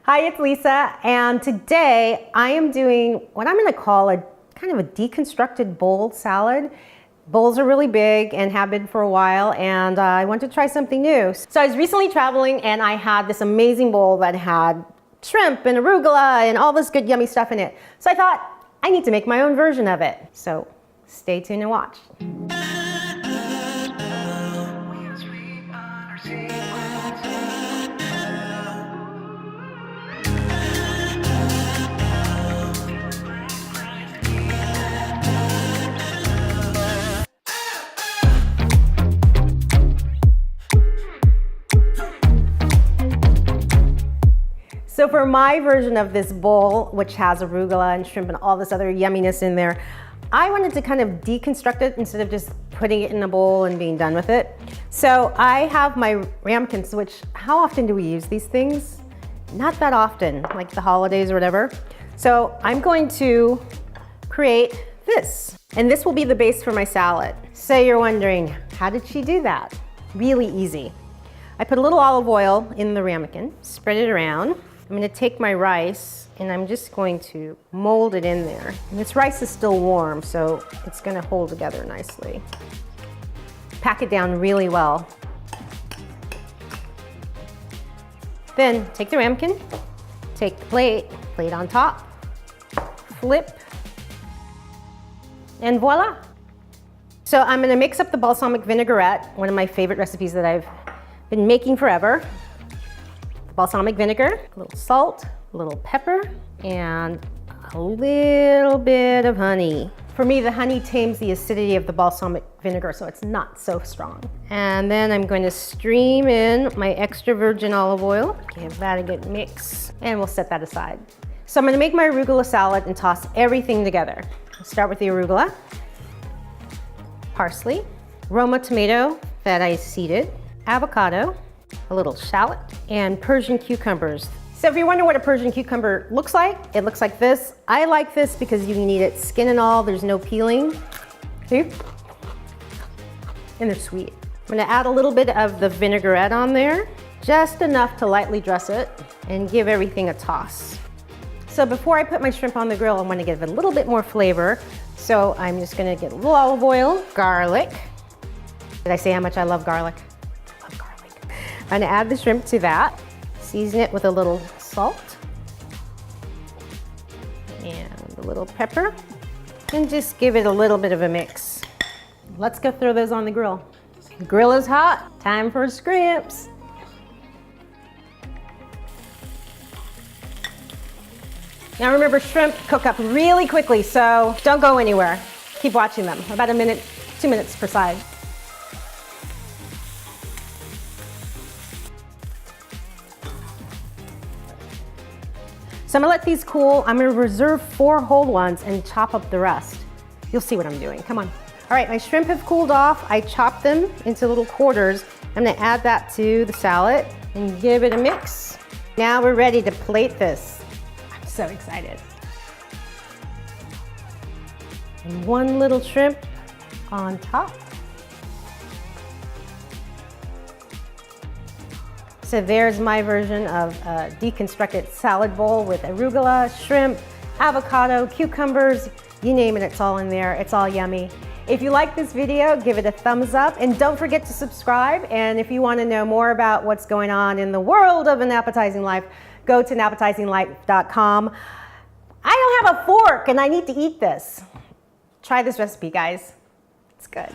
Hi, it's Lisa, and today I am doing what I'm going to call a kind of a deconstructed bowl salad. Bowls are really big and have been for a while, and I want to try something new. So I was recently traveling and I had this amazing bowl that had shrimp and arugula and all this good yummy stuff in it. So I thought I need to make my own version of it. So stay tuned and watch. So for my version of this bowl, which has arugula and shrimp and all this other yumminess in there, I wanted to kind of deconstruct it instead of just putting it in a bowl and being done with it. So I have my ramekins, which how often do we use these things? Not that often, like the holidays or whatever. So I'm going to create this, and this will be the base for my salad. So you're wondering, how did she do that? Really easy. I put a little olive oil in the ramekin, spread it around. I'm going to take my rice and I'm just going to mold it in there. And this rice is still warm, so it's going to hold together nicely. Pack it down really well. Then take the ramekin, take the plate on top, flip, and voila. So I'm going to mix up the balsamic vinaigrette, one of my favorite recipes that I've been making forever. Balsamic vinegar, a little salt, a little pepper, and a little bit of honey. For me, the honey tames the acidity of the balsamic vinegar, so it's not so strong. And then I'm going to stream in my extra virgin olive oil, give that a good mix, and we'll set that aside. So I'm going to make my arugula salad and toss everything together. I'll start with the arugula, parsley, Roma tomato that I seeded, avocado, a little shallot, and Persian cucumbers. So if you wonder what a Persian cucumber looks like, it looks like this. I like this because you can eat it skin and all, there's no peeling. See? And they're sweet. I'm gonna add a little bit of the vinaigrette on there, just enough to lightly dress it and give everything a toss. So before I put my shrimp on the grill, I want to give it a little bit more flavor. So I'm just gonna get a little olive oil, garlic. Did I say how much I love garlic? I'm gonna add the shrimp to that, season it with a little salt and a little pepper, and just give it a little bit of a mix. Let's go throw those on the grill. The grill is hot, time for scrimps. Now remember, shrimp cook up really quickly, so don't go anywhere. Keep watching them, about a minute, 2 minutes per side. So I'm gonna let these cool. I'm gonna reserve 4 whole ones and chop up the rest. You'll see what I'm doing, come on. All right, my shrimp have cooled off. I chopped them into little quarters. I'm gonna add that to the salad and give it a mix. Now we're ready to plate this. I'm so excited. And 1 little shrimp on top. So there's my version of a deconstructed salad bowl with arugula, shrimp, avocado, cucumbers, you name it, it's all in there. It's all yummy. If you like this video, give it a thumbs up and don't forget to subscribe. And if you want to know more about what's going on in the world of An Appetizing Life, go to appetizinglife.com. I don't have a fork and I need to eat this. Try this recipe, guys. It's good.